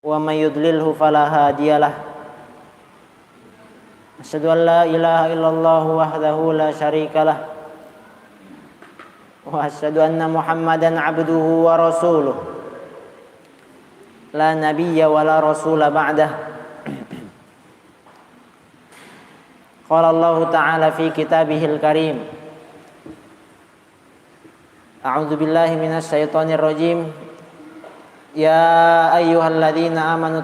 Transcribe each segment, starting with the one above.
ومن يضلله فلا هادي له أشهد أن لا إله إلا الله وحده لا شريك له وأشهد أن محمدا عبده ورسوله لا نبي ولا رسول بعده قال الله تعالى في كتابه الكريم أعوذ بالله من الشيطان الرجيم يا أيها الذين آمنوا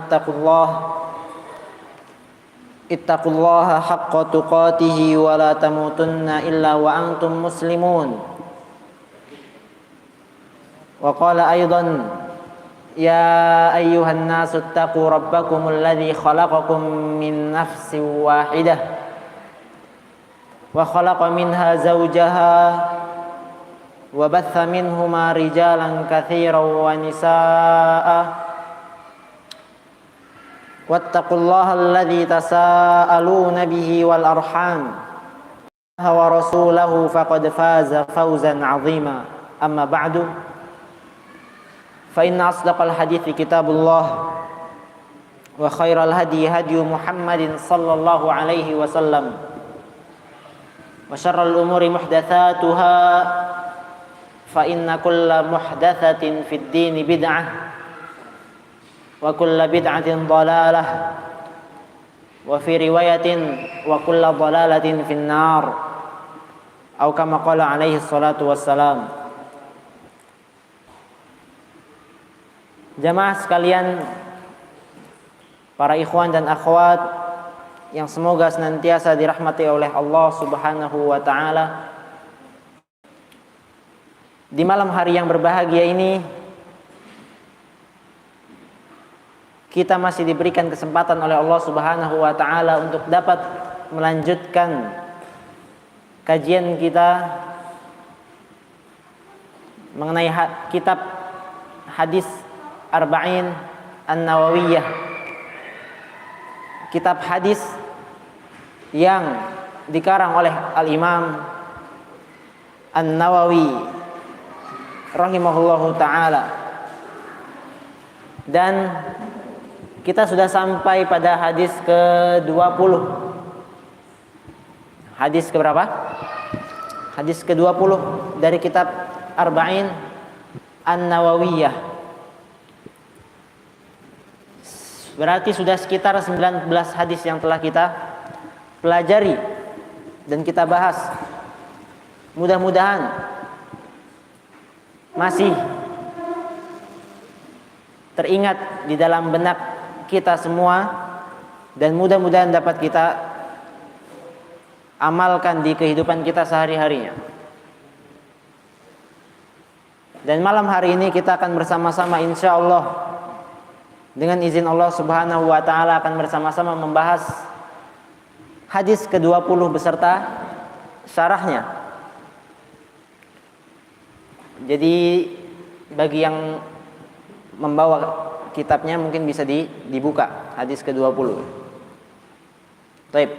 اتقوا الله حق تقاته ولا تموتن إلا وأنتم مسلمون وقال أيضا يا أيها الناس اتقوا ربكم الذي خلقكم من نفس واحدة وخلق منها زوجها وبث منهما رجالا كثيرا ونساء واتقوا الله الذي تساءلون به والأرحام ورسوله فقد فاز فوزا عظيما أما بعد فإن أصدق الحديث كتاب الله وخير الهدي هدي محمد صلى الله عليه وسلم وشر الأمور محدثاتها فإن كل محدثة في الدين بدعة وكل بدعة ضلالة وفي رواية وكل ضلالة في النار أو كما قال عليه الصلاة والسلام. Jamaah sekalian, para ikhwan dan akhwat yang semoga senantiasa dirahmati oleh Allah Subhanahu wa taala. Di malam hari yang berbahagia ini kita masih diberikan kesempatan oleh Allah Subhanahu wa taala untuk dapat melanjutkan kajian kita mengenai kitab hadis Arba'in An-Nawawiyah, kitab hadis yang dikarang oleh Al-Imam An-Nawawi rahimahullahu ta'ala. Dan kita sudah sampai pada hadis ke-20. Hadis ke berapa? Hadis ke-20 dari kitab Arba'in An-Nawawiyah. Berarti sudah sekitar 19 hadis yang telah kita pelajari dan kita bahas. Mudah-mudahan masih teringat di dalam benak kita semua dan mudah-mudahan dapat kita amalkan di kehidupan kita sehari-harinya. Dan malam hari ini kita akan bersama-sama insyaallah dengan izin Allah Subhanahu wa taala akan bersama-sama membahas hadis ke-20 beserta syarahnya. Jadi bagi yang membawa kitabnya mungkin bisa dibuka hadis ke-20. Baik.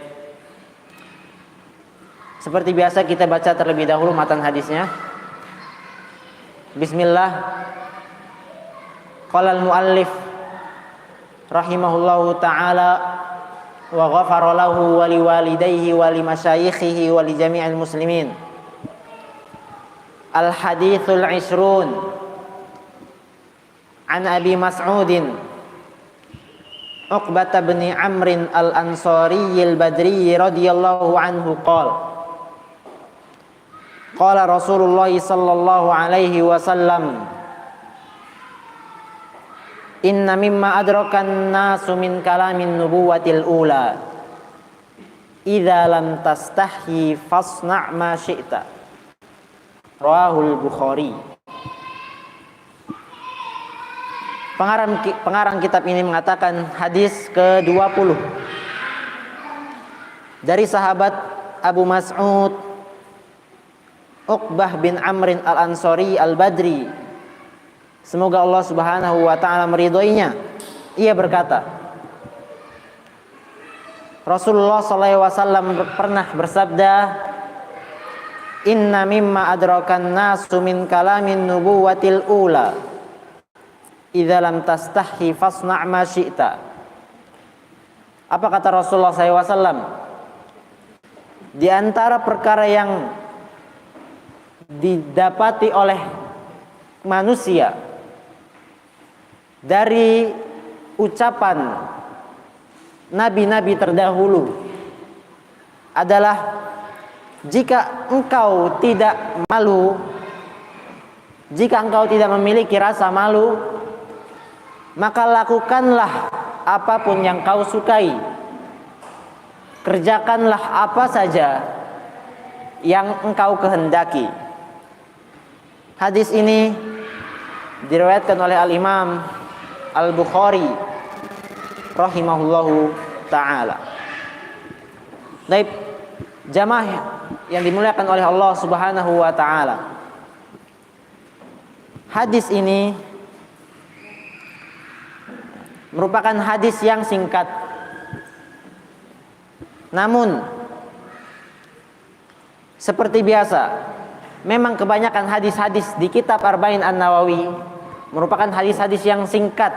Seperti biasa kita baca terlebih dahulu matan hadisnya. Bismillah. Qala al-muallif rahimahullahu ta'ala wa ghafara lahu wa liwalidayhi wa limasyayikhihi wa li jami'il muslimin. Al-hadithul 'ishrun an Abi Mas'udin Uqbah bin Amr al-Ansari al-Badri radhiyallahu anhu qala Rasulullah sallallahu alaihi wasallam inna mimma adrakan nasu min kalamin nubuwatil ula idza lam tastahyi fasna' ma syi'ta rawahul Bukhari. Pengarang kitab ini mengatakan hadis ke-20 dari sahabat Abu Mas'ud Uqbah bin Amr al-Ansari al-Badri, semoga Allah Subhanahu wa taala meridhoinya. Ia berkata, Rasulullah sallallahu alaihi wasallam pernah bersabda, "Inna mimma adrakan nasu min kalamin nubuwatil ula idza lam tastahi fasna' ma syi'ta. Apa kata Rasulullah SAW? Di antara perkara yang didapati oleh manusia dari ucapan nabi-nabi terdahulu adalah jika engkau tidak malu, jika engkau tidak memiliki rasa malu, maka lakukanlah apapun yang kau sukai, kerjakanlah apa saja yang engkau kehendaki. Hadis ini diriwayatkan oleh Al-Imam Al-Bukhari rahimahullahu ta'ala. Baik, jamaah yang dimuliakan oleh Allah Subhanahu wa ta'ala, hadis ini merupakan hadis yang singkat. Namun seperti biasa, memang kebanyakan hadis-hadis di kitab Arba'in An-Nawawi merupakan hadis-hadis yang singkat.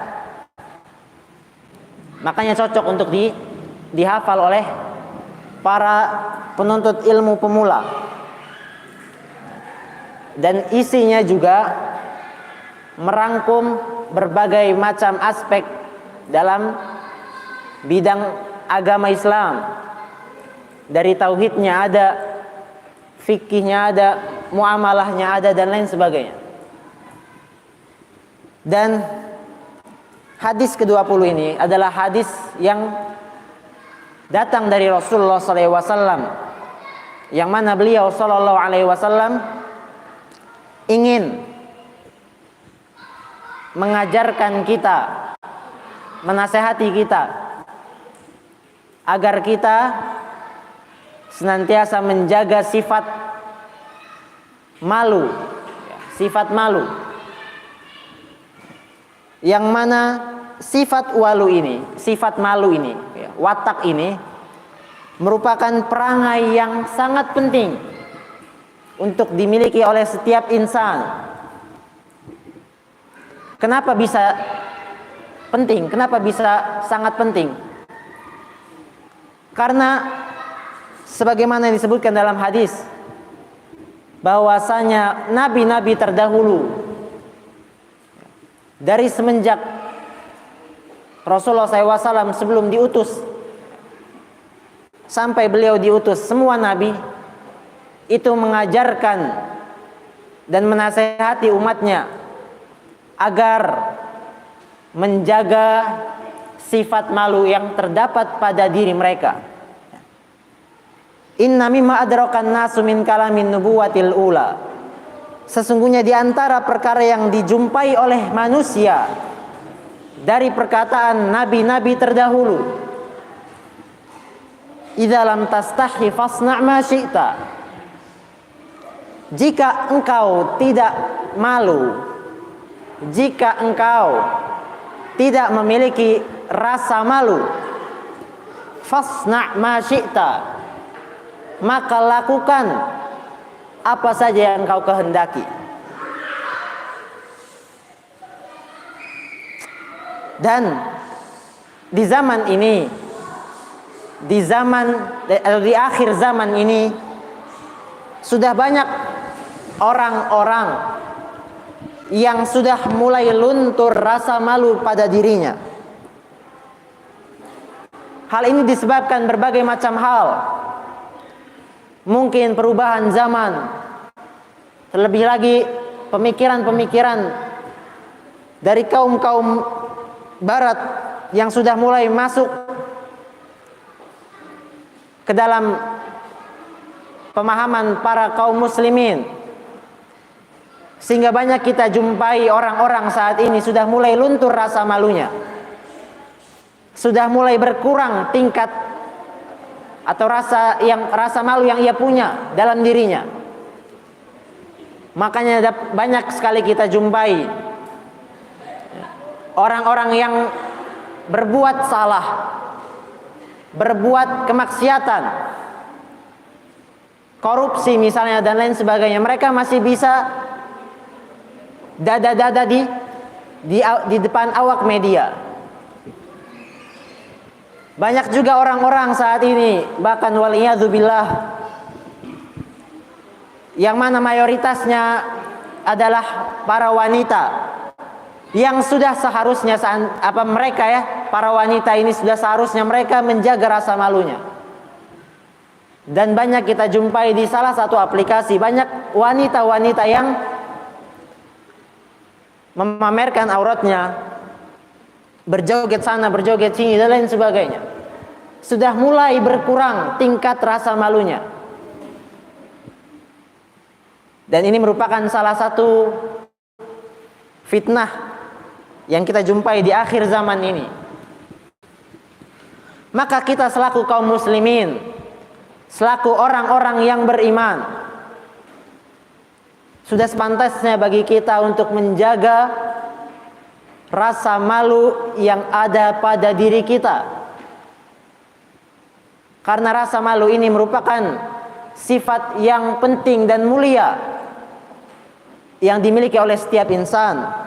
Makanya cocok untuk dihafal oleh para penuntut ilmu pemula. Dan isinya juga merangkum berbagai macam aspek dalam bidang agama Islam. Dari tauhidnya ada, fikihnya ada, muamalahnya ada, dan lain sebagainya. Dan hadis ke-20 ini adalah hadis yang datang dari Rasulullah SAW, yang mana beliau SAW ingin mengajarkan kita, menasehati kita agar kita senantiasa menjaga sifat malu, sifat malu, yang mana sifat malu ini, watak ini merupakan perangai yang sangat penting untuk dimiliki oleh setiap insan. Kenapa bisa penting? Kenapa bisa sangat penting? Karena sebagaimana yang disebutkan dalam hadis, bahwasanya nabi-nabi terdahulu dari semenjak Rasulullah SAW sebelum diutus sampai beliau diutus, semua nabi itu mengajarkan dan menasehati umatnya agar menjaga sifat malu yang terdapat pada diri mereka. Inna mimma adrakan nasu min kalamin nubuwatil ula. Sesungguhnya di antara perkara yang dijumpai oleh manusia dari perkataan nabi-nabi terdahulu, idza lam tastahi fasna' ma syi'ta. Jika engkau tidak malu, jika engkau tidak memiliki rasa malu, fasna' ma syi'ta, maka lakukan apa saja yang engkau kehendaki. Dan di zaman ini, di akhir zaman ini, sudah banyak orang-orang yang sudah mulai luntur rasa malu pada dirinya. Hal ini disebabkan berbagai macam hal. Mungkin perubahan zaman, terlebih lagi pemikiran-pemikiran dari kaum-kaum barat yang sudah mulai masuk ke dalam pemahaman para kaum muslimin, sehingga banyak kita jumpai orang-orang saat ini sudah mulai luntur rasa malunya, sudah mulai berkurang tingkat atau rasa malu yang ia punya dalam dirinya. Makanya banyak sekali kita jumpai orang-orang yang berbuat salah, berbuat kemaksiatan, korupsi misalnya dan lain sebagainya. Mereka masih bisa dada-dada di di depan awak media. Banyak juga orang-orang saat ini, bahkan waliyadzubillah, yang mana mayoritasnya adalah para wanita yang sudah seharusnya mereka ya, para wanita ini sudah seharusnya mereka menjaga rasa malunya. Dan banyak kita jumpai di salah satu aplikasi, banyak wanita-wanita yang memamerkan auratnya, berjoget sana, berjoget sini, dan lain sebagainya. Sudah mulai berkurang tingkat rasa malunya. Dan ini merupakan salah satu fitnah yang kita jumpai di akhir zaman ini. Maka kita selaku kaum muslimin, selaku orang-orang yang beriman, sudah sepantasnya bagi kita untuk menjaga rasa malu yang ada pada diri kita. Karena rasa malu ini merupakan sifat yang penting dan mulia yang dimiliki oleh setiap insan.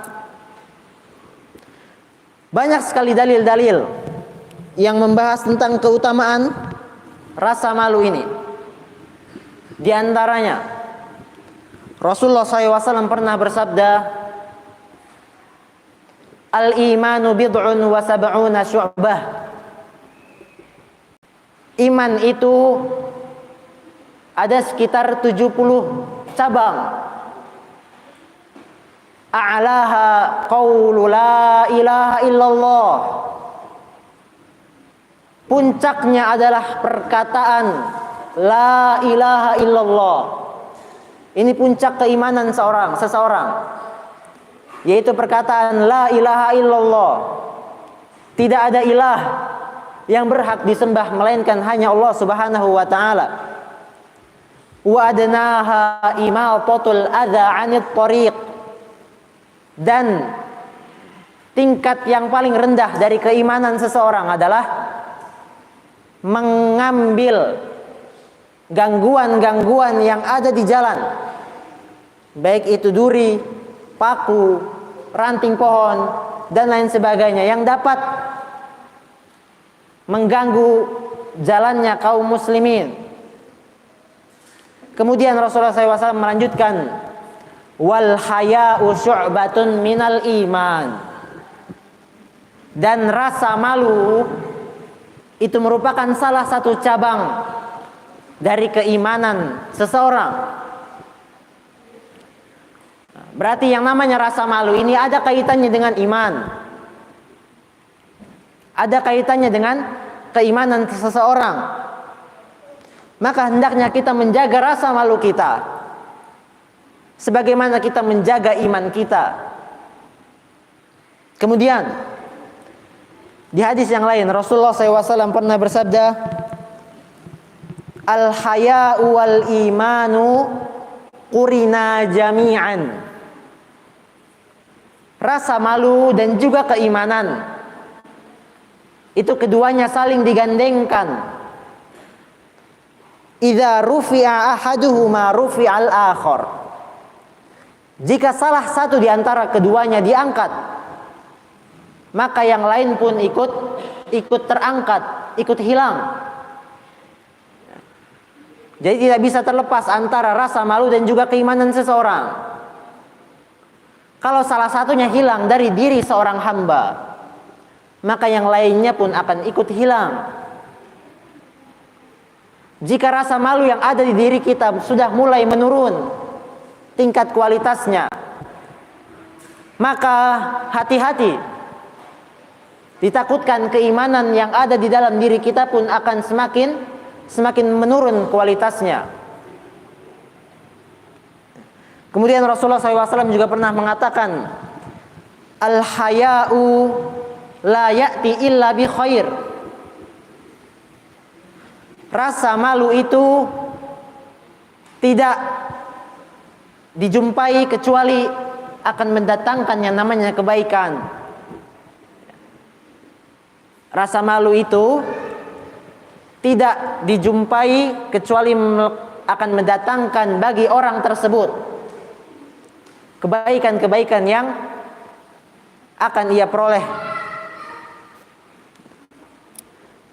Banyak sekali dalil-dalil yang membahas tentang keutamaan rasa malu ini. Di antaranya Rasulullah SAW pernah bersabda, Al-imanu bid'un wa sab'una syu'bah. Iman itu ada sekitar 70 cabang. A'laha qawlu la ilaha illallah. Puncaknya adalah perkataan la ilaha illallah. Ini puncak keimanan seseorang, yaitu perkataan la ilaha illallah. Tidak ada ilah yang berhak disembah melainkan hanya Allah Subhanahu wa taala. Wa adnaha imatatul adza 'anit thariq. Dan tingkat yang paling rendah dari keimanan seseorang adalah mengambil gangguan-gangguan yang ada di jalan, baik itu duri, paku, ranting pohon, dan lain sebagainya yang dapat mengganggu jalannya kaum muslimin. Kemudian Rasulullah SAW melanjutkan, wal haya'u syu'batun minal iman. Dan rasa malu itu merupakan salah satu cabang dari keimanan seseorang. Berarti yang namanya rasa malu ini ada kaitannya dengan iman, ada kaitannya dengan keimanan seseorang. Maka hendaknya kita menjaga rasa malu kita, sebagaimana kita menjaga iman kita. Kemudian di hadis yang lain Rasulullah SAW pernah bersabda, al-haya'u wal imanu qurina jami'an. Rasa malu dan juga keimanan itu keduanya saling digandengkan. Idza rufi'a ahaduhuma rufi'al akhar. Jika salah satu di antara keduanya diangkat, maka yang lain pun ikut terangkat, ikut hilang. Jadi tidak bisa terlepas antara rasa malu dan juga keimanan seseorang. Kalau salah satunya hilang dari diri seorang hamba, maka yang lainnya pun akan ikut hilang. Jika rasa malu yang ada di diri kita sudah mulai menurun tingkat kualitasnya, maka hati-hati. Ditakutkan keimanan yang ada di dalam diri kita pun akan semakin menurun kualitasnya. Kemudian Rasulullah SAW juga pernah mengatakan, al-haya'u la ya'ti illa bi khair. Rasa malu itu tidak dijumpai kecuali akan mendatangkan yang namanya kebaikan. Rasa malu itu tidak dijumpai kecuali akan mendatangkan bagi orang tersebut kebaikan-kebaikan yang akan ia peroleh.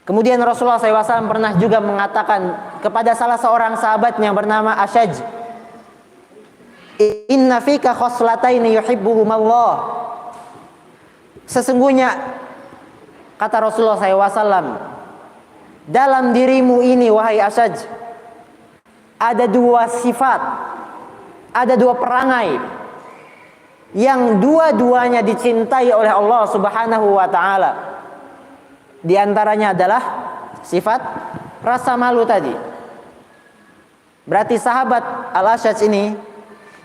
Kemudian Rasulullah SAW pernah juga mengatakan kepada salah seorang sahabatnya yang bernama Ashaj, inna fika khoslataini yuhibbuhumallah. Sesungguhnya, kata Rasulullah SAW, dalam dirimu ini wahai Ashaj, ada dua sifat, ada dua perangai yang dua-duanya dicintai oleh Allah Subhanahu wa ta'ala. Di antaranya adalah sifat rasa malu tadi. Berarti sahabat Al-Ashaj ini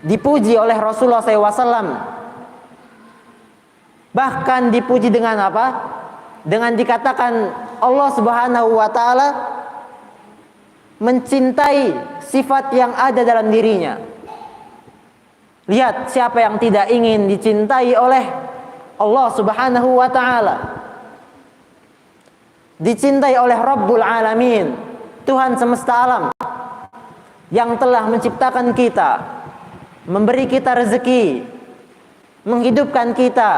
dipuji oleh Rasulullah SAW. Bahkan dipuji dengan apa? Dengan dikatakan Allah Subhanahu wa ta'ala mencintai sifat yang ada dalam dirinya. Lihat, siapa yang tidak ingin dicintai oleh Allah Subhanahu wa ta'ala, dicintai oleh Rabbul Alamin, Tuhan semesta alam, yang telah menciptakan kita, memberi kita rezeki, menghidupkan kita,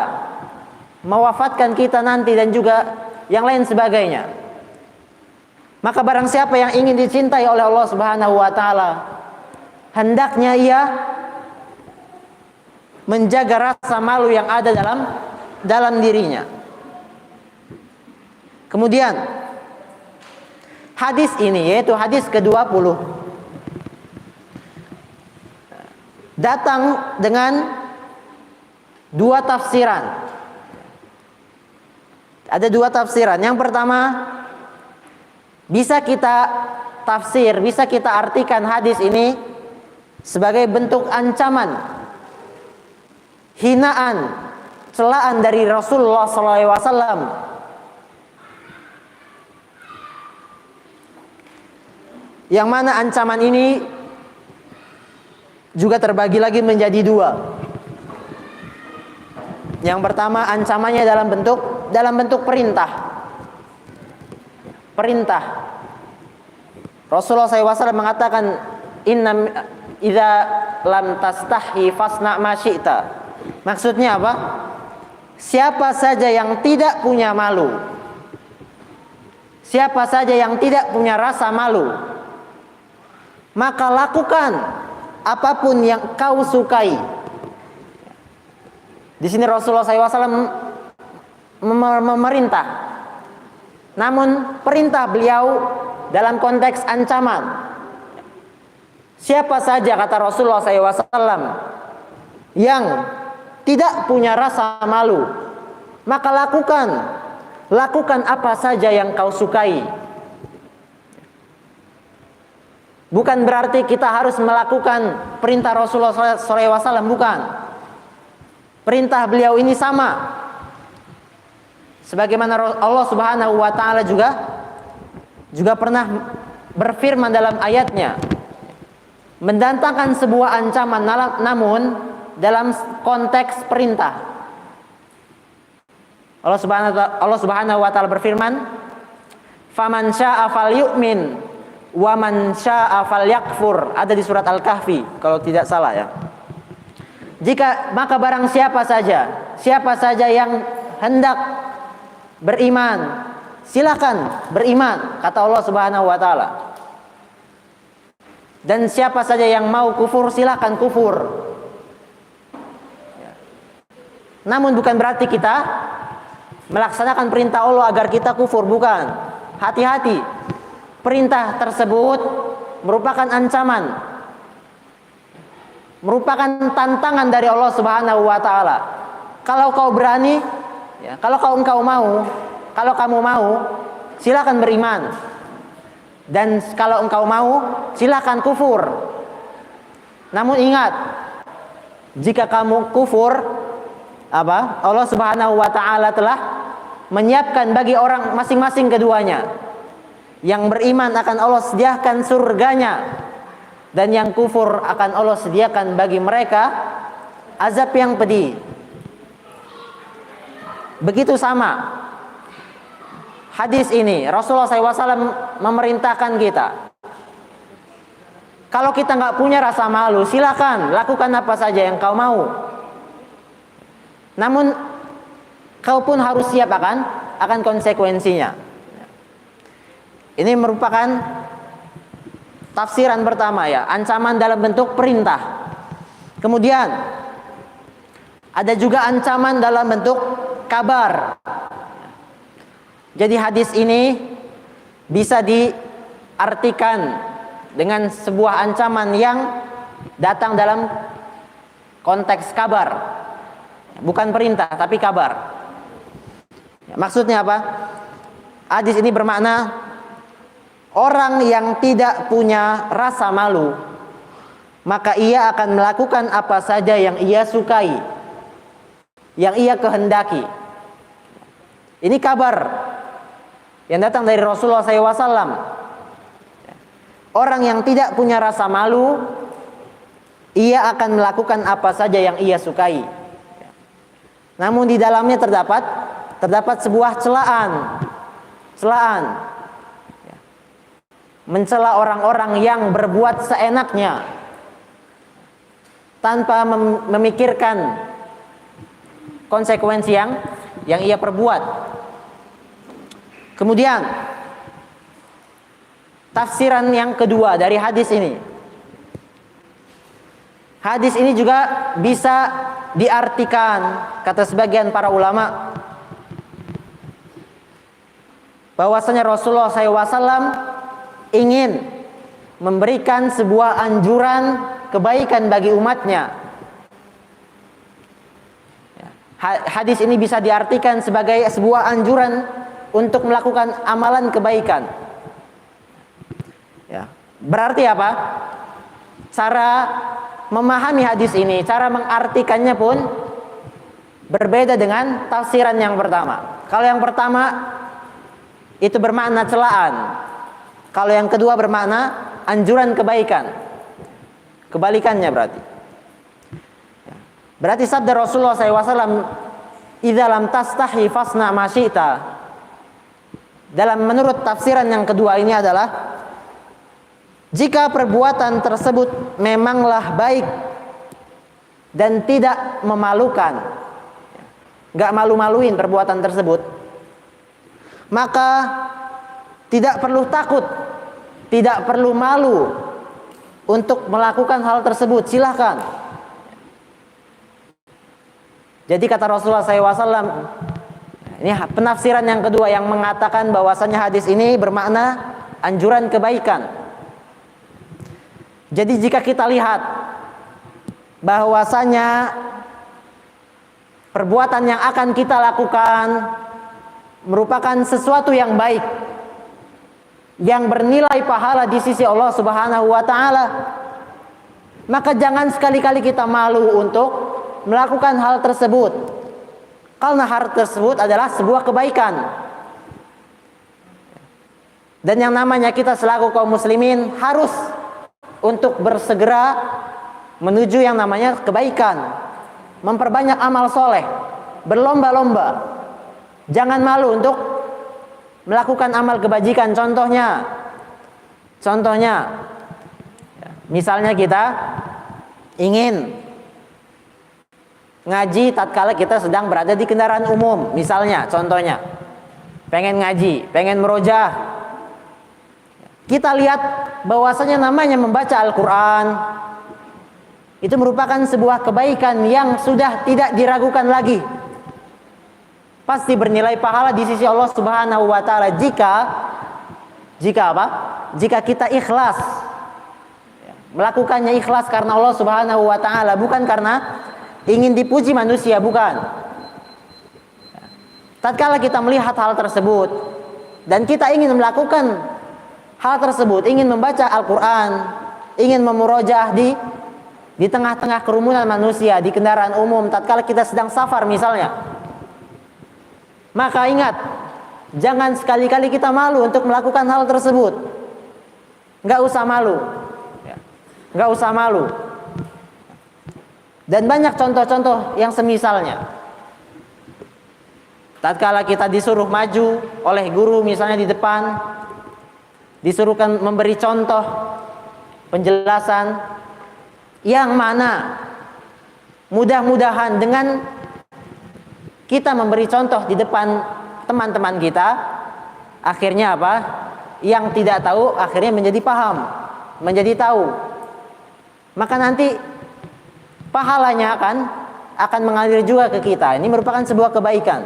mewafatkan kita nanti, dan juga yang lain sebagainya. Maka barang siapa yang ingin dicintai oleh Allah Subhanahu wa ta'ala, hendaknya ia menjaga rasa malu yang ada dalam dirinya. Kemudian hadis ini, yaitu hadis ke-20, datang dengan dua tafsiran. Ada dua tafsiran. Yang pertama, bisa kita tafsir, bisa kita artikan hadis ini sebagai bentuk ancaman, hinaan, celaan dari Rasulullah SAW, yang mana ancaman ini juga terbagi lagi menjadi dua. Yang pertama, ancamannya dalam bentuk perintah. Perintah. Rasulullah SAW mengatakan, inna idza lam tastahi fasna ma syi'ta. Maksudnya apa? Siapa saja yang tidak punya malu, siapa saja yang tidak punya rasa malu, maka lakukan apapun yang kau sukai. Di sini Rasulullah SAW memerintah, namun perintah beliau dalam konteks ancaman. Siapa saja, kata Rasulullah SAW, yang tidak punya rasa malu, maka lakukan apa saja yang kau sukai. Bukan berarti kita harus melakukan perintah Rasulullah SAW, bukan. Perintah beliau ini sama. Sebagaimana Allah Subhanahu wa ta'ala juga pernah berfirman dalam ayatnya, mendatangkan sebuah ancaman, namun dalam konteks perintah. Allah Subhanahu wa ta'ala berfirman, faman syaa'a falyu'min wa man syaa'a falyakfur. Ada di surat Al-Kahfi kalau tidak salah ya. Maka barang siapa saja yang hendak beriman, silakan beriman, kata Allah Subhanahu wa ta'ala. Dan siapa saja yang mau kufur, silakan kufur. Namun bukan berarti kita melaksanakan perintah Allah agar kita kufur, bukan. Hati-hati. Perintah tersebut merupakan ancaman, merupakan tantangan dari Allah Subhanahu wa ta'ala. Kalau kau berani, ya, kalau kamu mau, silakan beriman. Dan kalau engkau mau, silakan kufur. Namun ingat, jika kamu kufur, Allah Subhanahu wa ta'ala telah menyiapkan bagi orang masing-masing keduanya. Yang beriman akan Allah sediakan surganya, dan yang kufur akan Allah sediakan bagi mereka azab yang pedih. Begitu sama hadis ini, Rasulullah SAW memerintahkan kita, kalau kita nggak punya rasa malu, silakan lakukan apa saja yang kau mau. Namun kau pun harus siap akan konsekuensinya. Ini merupakan tafsiran pertama ya, ancaman dalam bentuk perintah. Kemudian ada juga ancaman dalam bentuk kabar. Jadi hadis ini bisa diartikan dengan sebuah ancaman yang datang dalam konteks kabar, bukan perintah tapi kabar. Maksudnya apa? Hadis ini bermakna orang yang tidak punya rasa malu, maka ia akan melakukan apa saja yang ia sukai, yang ia kehendaki. Ini kabar yang datang dari Rasulullah SAW. Orang yang tidak punya rasa malu, ia akan melakukan apa saja yang ia sukai. Namun di dalamnya terdapat sebuah celaan, mencela orang-orang yang berbuat seenaknya tanpa memikirkan konsekuensi yang ia perbuat. Kemudian tafsiran yang kedua dari hadis ini. Hadis ini juga bisa diartikan, kata sebagian para ulama, bahwasanya Rasulullah SAW ingin memberikan sebuah anjuran kebaikan bagi umatnya. Hadis ini bisa diartikan sebagai sebuah anjuran untuk melakukan amalan kebaikan. Ya. Berarti apa? Cara memahami hadis ini, cara mengartikannya pun berbeda dengan tafsiran yang pertama. Kalau yang pertama itu bermakna celaan, kalau yang kedua bermakna anjuran kebaikan. Kebalikannya berarti. Berarti sabda Rasulullah SAW, "Idza lam tastahi fasna ma syi'ta." Dalam menurut tafsiran yang kedua ini adalah, jika perbuatan tersebut memanglah baik dan tidak memalukan, gak malu-maluin perbuatan tersebut, maka tidak perlu takut, tidak perlu malu untuk melakukan hal tersebut, silahkan. Jadi kata Rasulullah SAW, ini penafsiran yang kedua yang mengatakan bahwasanya hadis ini bermakna anjuran kebaikan. Jadi jika kita lihat bahwasanya perbuatan yang akan kita lakukan merupakan sesuatu yang baik, yang bernilai pahala di sisi Allah Subhanahu wa taala, maka jangan sekali-kali kita malu untuk melakukan hal tersebut. Karena hal tersebut adalah sebuah kebaikan. Dan yang namanya kita selaku kaum muslimin harus untuk bersegera menuju yang namanya kebaikan, memperbanyak amal soleh, berlomba-lomba. Jangan malu untuk melakukan amal kebajikan. Contohnya, misalnya kita ingin ngaji tatkala kita sedang berada di kendaraan umum, misalnya, contohnya, pengen ngaji, pengen merojah. Kita lihat bahwasanya namanya membaca Al-Quran itu merupakan sebuah kebaikan yang sudah tidak diragukan lagi, pasti bernilai pahala di sisi Allah Subhanahu wa taala jika kita ikhlas melakukannya, ikhlas karena Allah Subhanahu wa taala, bukan karena ingin dipuji manusia, bukan. Tatkala kita melihat hal tersebut dan kita ingin melakukan hal tersebut, ingin membaca Al-Quran, ingin memurojah di tengah-tengah kerumunan manusia, di kendaraan umum, tatkala kita sedang safar misalnya, maka ingat, jangan sekali-kali kita malu untuk melakukan hal tersebut. Nggak usah malu. Dan banyak contoh-contoh yang semisalnya. Tatkala kita disuruh maju oleh guru misalnya di depan, disuruhkan memberi contoh penjelasan yang mana mudah-mudahan dengan kita memberi contoh di depan teman-teman kita, akhirnya apa? Yang tidak tahu akhirnya menjadi paham, menjadi tahu. Maka nanti pahalanya akan mengalir juga ke kita. Ini merupakan sebuah kebaikan.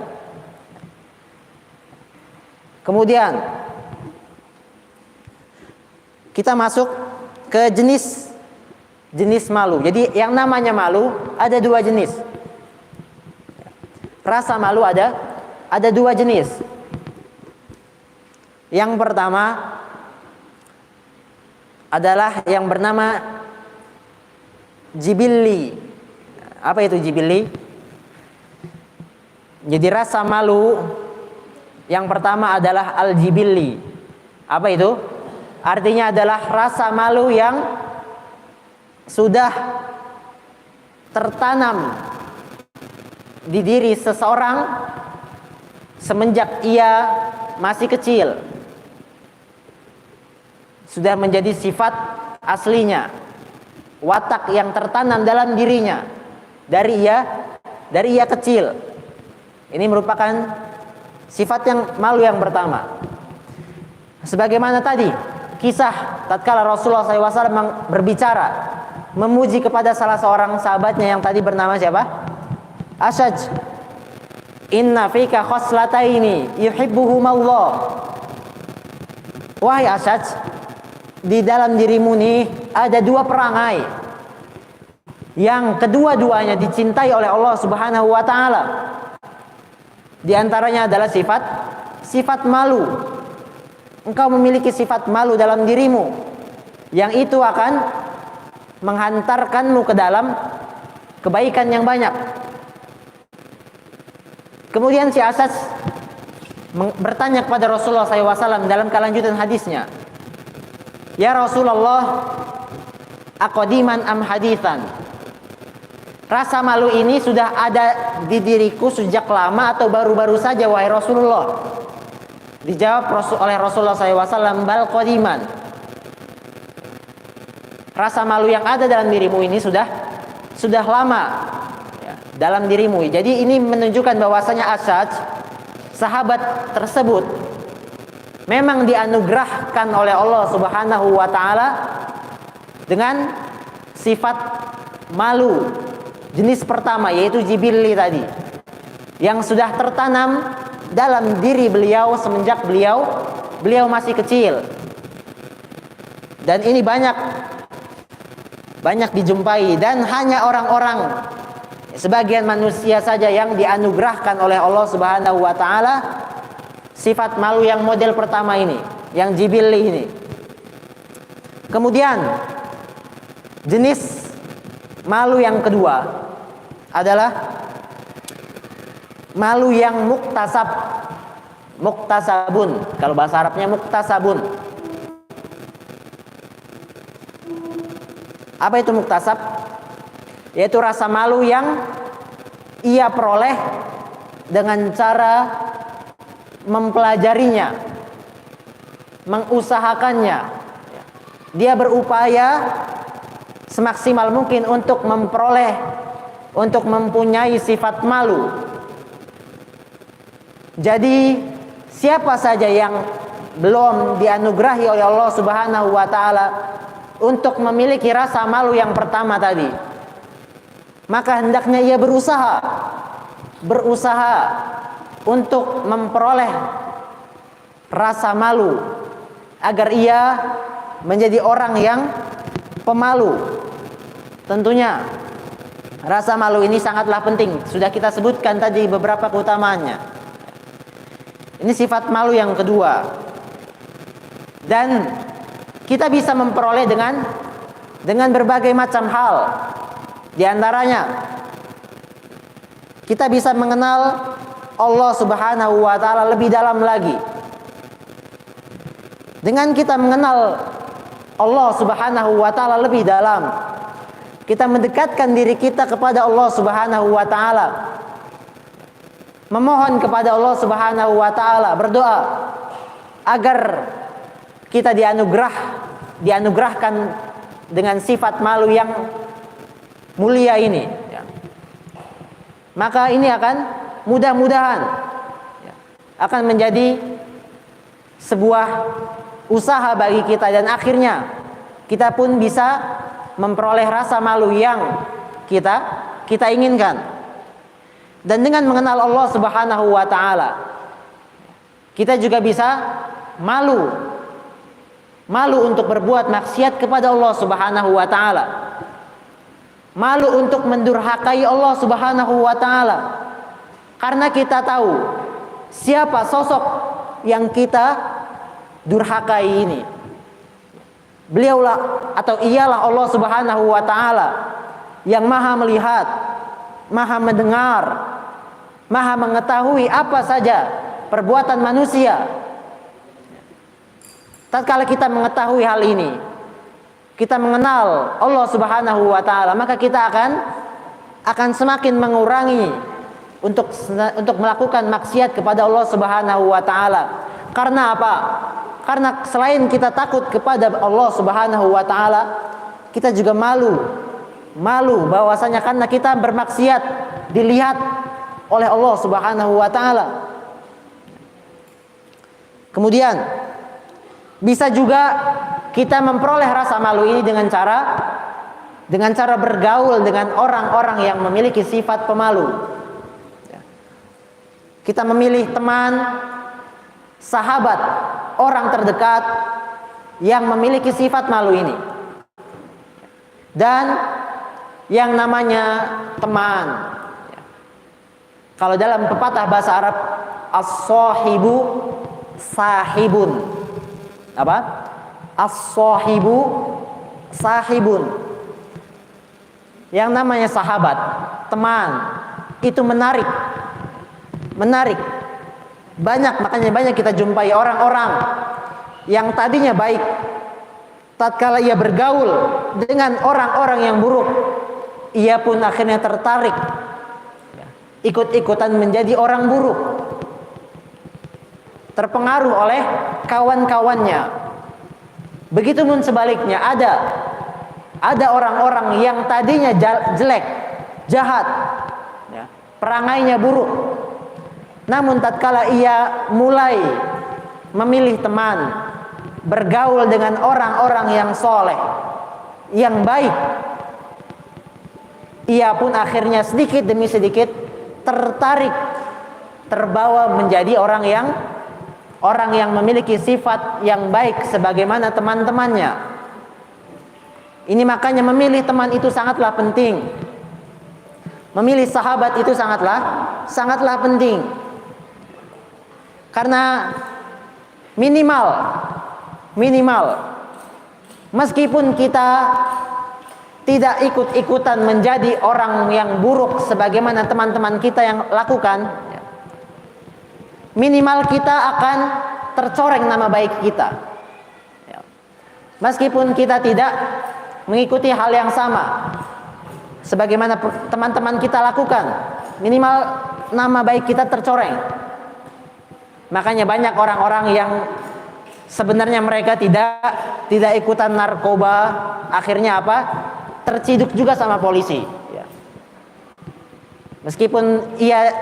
Kemudian kita masuk ke jenis malu. Jadi yang namanya malu ada dua jenis. Rasa malu ada dua jenis. Yang pertama adalah yang bernama jibilli. Apa itu jibilli? Jadi rasa malu yang pertama adalah al-jibilli. Apa itu? Artinya adalah rasa malu yang sudah tertanam di diri seseorang semenjak ia masih kecil. Sudah menjadi sifat aslinya, watak yang tertanam dalam dirinya dari ia kecil. Ini merupakan sifat yang malu yang pertama. Sebagaimana tadi kisah tatkala Rasulullah SAW berbicara, memuji kepada salah seorang sahabatnya yang tadi bernama siapa? Ashaj. Inna fika khoslataini yuhibbuhumallah. Wahai Ashaj, di dalam dirimu nih ada dua perangai yang kedua-duanya dicintai oleh Allah Subhanahu wa taala. Di antaranya adalah sifat malu. Engkau memiliki sifat malu dalam dirimu yang itu akan menghantarkanmu ke dalam kebaikan yang banyak. Kemudian si Asas bertanya kepada Rasulullah SAW dalam kelanjutan hadisnya, ya Rasulullah, aqdiman am hadithan? Rasa malu ini sudah ada di diriku sejak lama atau baru-baru saja wahai Rasulullah? Dijawab oleh Rasulullah SAW, bal qadiman. Rasa malu yang ada dalam dirimu ini sudah lama ya, dalam dirimu. Jadi ini menunjukkan bahwasanya Ashaj, sahabat tersebut, memang dianugerahkan oleh Allah Subhanahu wa taala dengan sifat malu jenis pertama, yaitu jibilli tadi, yang sudah tertanam dalam diri beliau semenjak beliau masih kecil. Dan ini banyak dijumpai, dan hanya orang-orang, sebagian manusia saja yang dianugerahkan oleh Allah Subhanahu wa taala sifat malu yang model pertama ini, yang jibilli ini. Kemudian jenis malu yang kedua adalah malu yang muktasabun. Kalau bahasa Arabnya muktasabun. Apa itu muktasab? Yaitu rasa malu yang ia peroleh dengan cara mempelajarinya, mengusahakannya. Dia berupaya semaksimal mungkin untuk mempunyai sifat malu. Jadi siapa saja yang belum dianugerahi oleh Allah Subhanahu wa taala untuk memiliki rasa malu yang pertama tadi, maka hendaknya ia berusaha untuk memperoleh rasa malu agar ia menjadi orang yang pemalu. Tentunya rasa malu ini sangatlah penting. Sudah kita sebutkan tadi beberapa keutamaannya. Ini sifat malu yang kedua. Dan kita bisa memperoleh dengan berbagai macam hal. Di antaranya kita bisa mengenal Allah Subhanahu wa taala lebih dalam lagi. Dengan kita mengenal Allah Subhanahu wa taala lebih dalam, kita mendekatkan diri kita kepada Allah Subhanahu wa taala. Memohon kepada Allah Subhanahu wa taala, berdoa agar kita dianugerahkan dengan sifat malu yang mulia ini. Maka ini akan mudah-mudahan akan menjadi sebuah usaha bagi kita, dan akhirnya kita pun bisa memperoleh rasa malu yang kita inginkan. Dan dengan mengenal Allah Subhanahu wa taala, kita juga bisa malu untuk berbuat maksiat kepada Allah Subhanahu wa taala. Malu untuk mendurhakai Allah Subhanahu wa taala. Karena kita tahu siapa sosok yang kita durhakai ini. Beliaulah atau ialah Allah Subhanahu wa taala yang Maha melihat, Maha mendengar, Maha mengetahui apa saja perbuatan manusia. Tatkala kita mengetahui hal ini, kita mengenal Allah Subhanahu wa taala, maka kita akan semakin mengurangi untuk melakukan maksiat kepada Allah Subhanahu wa taala. Karena apa? Karena selain kita takut kepada Allah Subhanahu wa taala, kita juga malu bahwasanya karena kita bermaksiat dilihat oleh Allah Subhanahu wa taala. Kemudian bisa juga kita memperoleh rasa malu ini dengan cara bergaul dengan orang-orang yang memiliki sifat pemalu. Kita memilih teman, sahabat, orang terdekat yang memiliki sifat malu ini. Dan yang namanya teman, kalau dalam pepatah bahasa Arab, as-sahibu sahibun. Apa? As-sahibu sahibun. Yang namanya sahabat, teman, itu menarik. Makanya banyak kita jumpai orang-orang yang tadinya baik, tatkala ia bergaul dengan orang-orang yang buruk, ia pun akhirnya tertarik, ikut-ikutan menjadi orang buruk, terpengaruh oleh kawan-kawannya. Begitupun sebaliknya, ada orang-orang yang tadinya jelek, jahat, perangainya buruk, namun tatkala ia mulai memilih teman, bergaul dengan orang-orang yang soleh, yang baik, ia pun akhirnya sedikit demi sedikit tertarik, terbawa menjadi orang yang memiliki sifat yang baik sebagaimana teman-temannya. Ini makanya memilih teman itu sangatlah penting. Memilih sahabat itu sangatlah penting. Karena minimal meskipun kita tidak ikut-ikutan menjadi orang yang buruk sebagaimana teman-teman kita yang lakukan, minimal kita akan tercoreng nama baik kita. Meskipun kita tidak mengikuti hal yang sama sebagaimana teman-teman kita lakukan, minimal nama baik kita tercoreng. Makanya banyak orang-orang yang sebenarnya mereka tidak ikutan narkoba, akhirnya apa? Terciduk juga sama polisi. Meskipun ia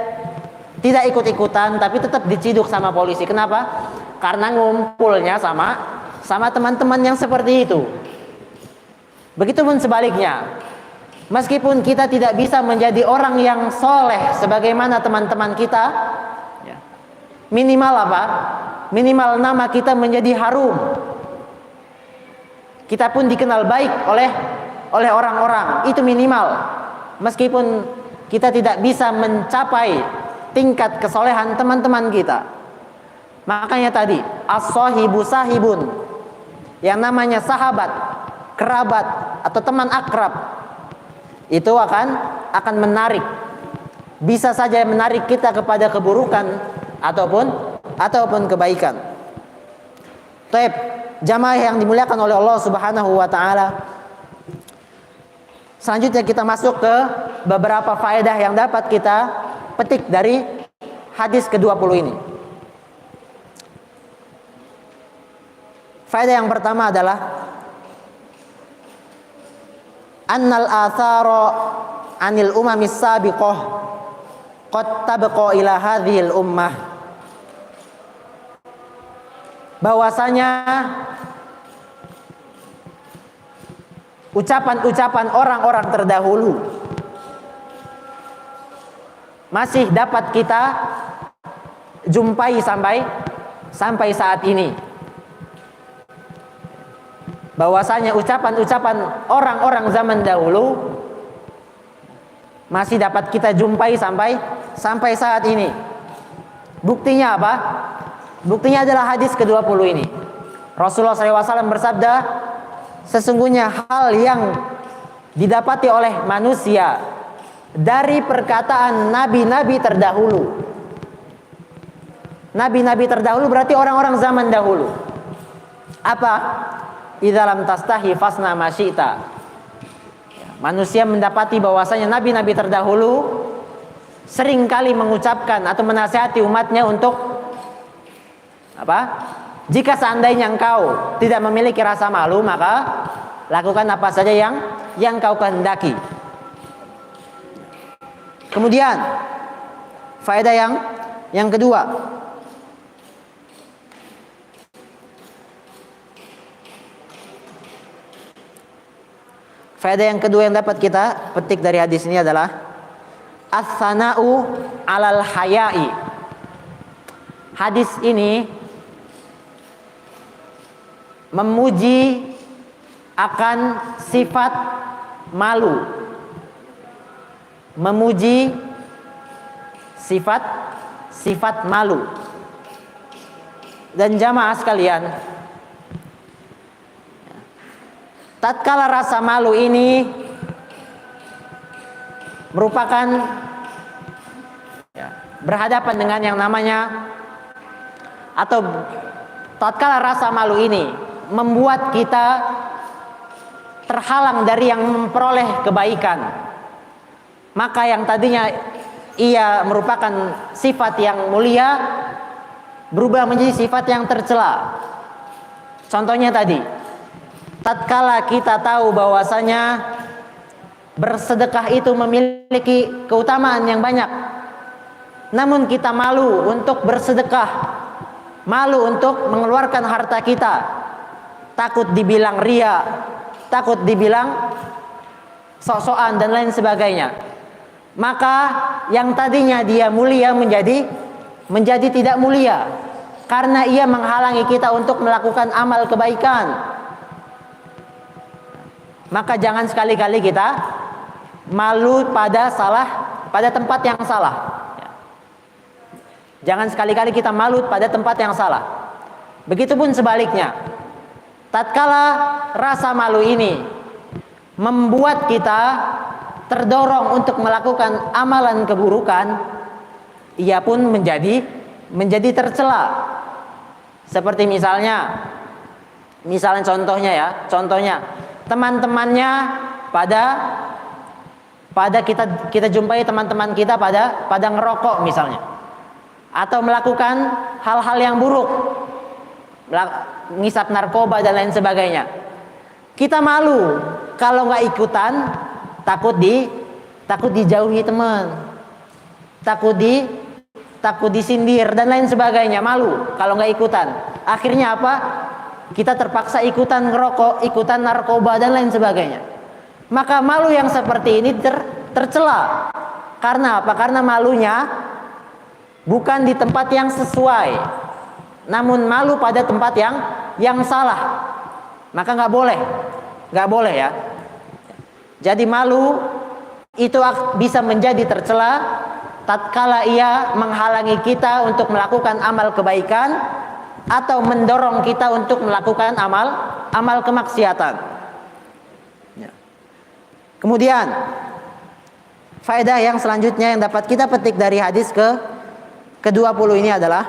tidak ikut-ikutan, tapi tetap diciduk sama polisi. Kenapa? Karena ngumpulnya sama teman-teman yang seperti itu. Begitupun sebaliknya, meskipun kita tidak bisa menjadi orang yang soleh sebagaimana teman-teman kita, minimal apa? Minimal nama kita menjadi harum. Kita pun dikenal baik oleh orang-orang. Itu minimal. Meskipun kita tidak bisa mencapai tingkat kesolehan teman-teman kita. Makanya tadi as-sahibu sahibun. Yang namanya sahabat, kerabat atau teman akrab, itu akan menarik. Bisa saja menarik kita kepada keburukan ataupun kebaikan. Baik, jamaah yang dimuliakan oleh Allah Subhanahu wa taala. Selanjutnya kita masuk ke beberapa faedah yang dapat kita petik dari hadis ke-20 ini. Faedah yang pertama adalah annal athara anil umamis sabiqah qad tabqa ila hadhil ummah, bahwasanya ucapan-ucapan orang-orang terdahulu masih dapat kita jumpai sampai saat ini. Bahwasanya ucapan-ucapan orang-orang zaman dahulu masih dapat kita jumpai sampai saat ini. Buktinya apa? Buktinya adalah hadis ke-20 ini. Rasulullah SAW bersabda, sesungguhnya hal yang didapati oleh manusia dari perkataan nabi-nabi terdahulu. Nabi-nabi terdahulu berarti orang-orang zaman dahulu. Apa? Idza lam tastahi fasna ma syi'ta. Manusia mendapati bahwasanya nabi-nabi terdahulu seringkali mengucapkan atau menasihati umatnya untuk apa? Jika seandainya engkau tidak memiliki rasa malu, maka lakukan apa saja yang kau kehendaki. Kemudian faedah yang kedua, faedah yang kedua yang dapat kita petik dari hadis ini adalah as-sana'u 'alal haya'i. Hadis ini memuji akan sifat malu. Memuji sifat malu. Dan jamaah sekalian, tatkala rasa malu ini merupakan berhadapan dengan yang namanya, atau tatkala rasa malu ini membuat kita terhalang dari yang memperoleh kebaikan, maka yang tadinya ia merupakan sifat yang mulia berubah menjadi sifat yang tercela. Contohnya tadi, tatkala kita tahu bahwasanya bersedekah itu memiliki keutamaan yang banyak, namun kita malu untuk bersedekah, malu untuk mengeluarkan harta kita, takut dibilang ria, takut dibilang sok-sokan dan lain sebagainya, maka yang tadinya dia mulia menjadi tidak mulia karena ia menghalangi kita untuk melakukan amal kebaikan. Maka jangan sekali-kali kita malu pada tempat yang salah. Jangan sekali-kali kita malu pada tempat yang salah. Begitupun sebaliknya, tatkala rasa malu ini membuat kita terdorong untuk melakukan amalan keburukan, ia pun menjadi tercela. Seperti misalnya contohnya teman-temannya pada kita jumpai teman-teman kita pada ngerokok misalnya, atau melakukan hal-hal yang buruk, ngisap narkoba dan lain sebagainya. Kita malu kalau nggak ikutan, takut dijauhi teman, takut disindir dan lain sebagainya. Malu kalau nggak ikutan. Akhirnya apa? Kita terpaksa ikutan ngerokok, ikutan narkoba dan lain sebagainya. Maka malu yang seperti ini tercela. Karena apa? Karena malunya bukan di tempat yang sesuai, namun malu pada tempat yang salah. Maka nggak boleh ya. Jadi malu itu bisa menjadi tercela tatkala ia menghalangi kita untuk melakukan amal kebaikan atau mendorong kita untuk melakukan amal kemaksiatan. Kemudian faedah yang selanjutnya yang dapat kita petik dari hadis ke-20 ini adalah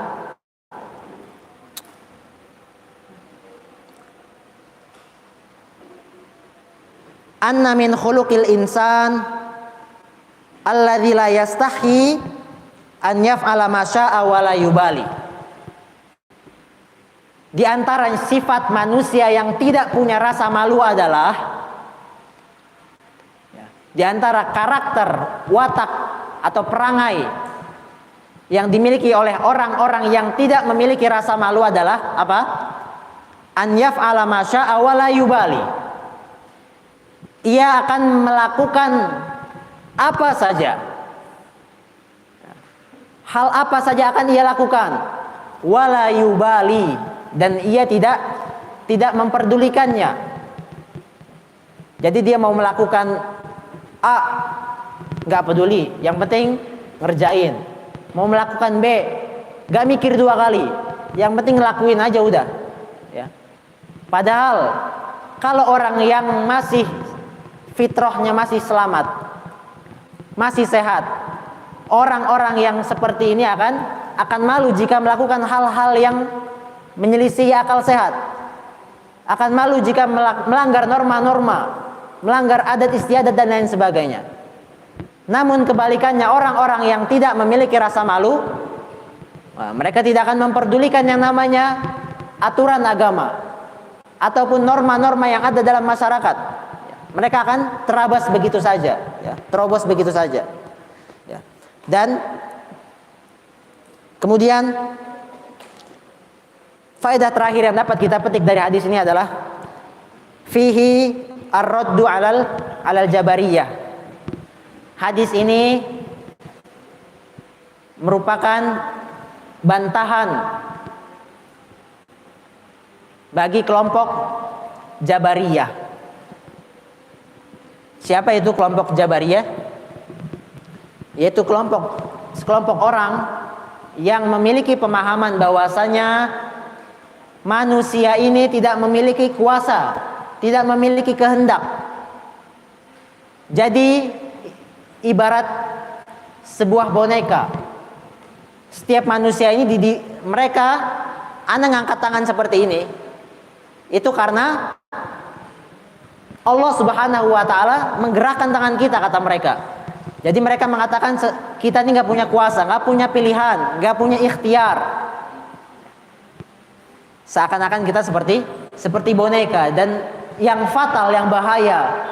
anna min khuluqil insan alladzi la yastahi an yaf'ala ma syaa wa la yubali. Di antara sifat manusia yang tidak punya rasa malu adalah, di antara karakter, watak atau perangai yang dimiliki oleh orang-orang yang tidak memiliki rasa malu adalah apa? An yaf'ala ma syaa wa la yubali. Ia akan melakukan apa saja. Hal apa saja akan ia lakukan. Wa la yubali, dan ia tidak memperdulikannya. Jadi dia mau melakukan A, nggak peduli, yang penting ngerjain. Mau melakukan B, nggak mikir dua kali, yang penting ngelakuin aja udah. Ya. Padahal kalau orang yang masih fitrahnya masih selamat, masih sehat, orang-orang yang seperti ini akan malu jika melakukan hal-hal yang menyelisih akal sehat, akan malu jika melanggar norma-norma, melanggar adat istiadat dan lain sebagainya. Namun kebalikannya, orang-orang yang tidak memiliki rasa malu, mereka tidak akan memperdulikan yang namanya aturan agama ataupun norma-norma yang ada dalam masyarakat. Mereka akan terabas begitu saja, ya, terobos begitu saja. Ya. Dan kemudian faedah terakhir yang dapat kita petik dari hadis ini adalah fihi ar-raddu alal jabariyah. Hadis ini merupakan bantahan bagi kelompok Jabariyah. Siapa itu kelompok Jabariyah? Yaitu sekelompok orang yang memiliki pemahaman bahwasanya manusia ini tidak memiliki kuasa, tidak memiliki kehendak. Jadi ibarat sebuah boneka. Setiap manusia ini mereka ngangkat tangan seperti ini, itu karena Allah Subhanahu wa taala menggerakkan tangan kita, kata mereka. Jadi mereka mengatakan kita ini nggak punya kuasa, nggak punya pilihan, nggak punya ikhtiar. Seakan-akan kita seperti boneka. Dan yang fatal, yang bahaya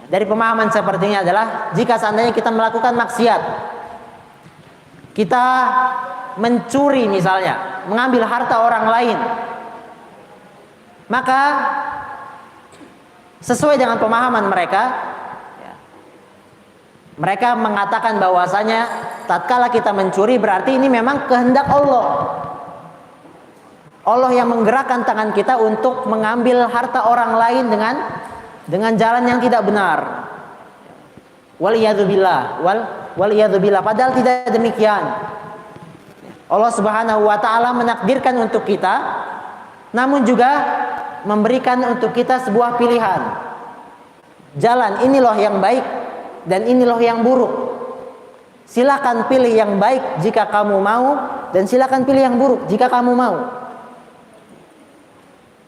dari pemahaman sepertinya adalah jika seandainya kita melakukan maksiat, kita mencuri misalnya, mengambil harta orang lain, maka sesuai dengan pemahaman mereka, mereka mengatakan bahwasanya tatkala kita mencuri berarti ini memang kehendak Allah. Allah yang menggerakkan tangan kita untuk mengambil harta orang lain dengan jalan yang tidak benar. Waliyadzubillah, waliyadzubillah. Padahal tidak demikian. Allah Subhanahu wa taala menakdirkan untuk kita, namun juga memberikan untuk kita sebuah pilihan. Jalan ini loh yang baik dan ini loh yang buruk. Silakan pilih yang baik jika kamu mau, dan silakan pilih yang buruk jika kamu mau.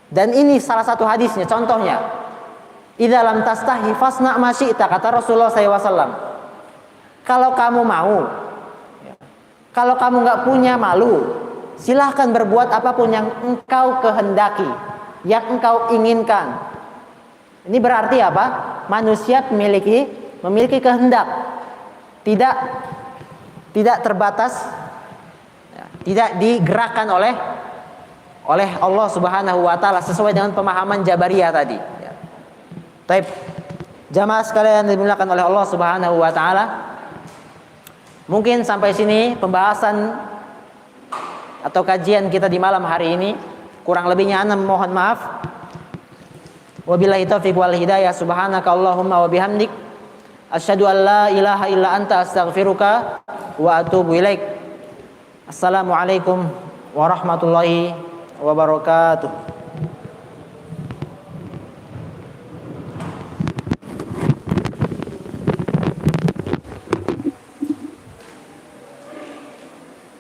Dan ini salah satu hadisnya, contohnya, idza lam tastahi fasna ma syi'ta, kata Rasulullah SAW. Kalau kamu mau, kalau kamu nggak punya malu, silahkan berbuat apapun yang engkau kehendaki, yang engkau inginkan. Ini berarti apa? Manusia memiliki kehendak, tidak terbatas, tidak digerakkan oleh Allah Subhanahu wa taala sesuai dengan pemahaman Jabariyah tadi. Baik, jamaah sekalian dimuliakan oleh Allah Subhanahu wa taala. Mungkin sampai sini pembahasan atau kajian kita di malam hari ini. Kurang lebihnya ana mohon maaf. Wabillahi taufiq wal hidayah. Subhanaka Allahumma wa bihamdik asyhadu an la ilaha illa anta astaghfiruka wa atubu ilaik. Assalamualaikum warahmatullahi wabarakatuh.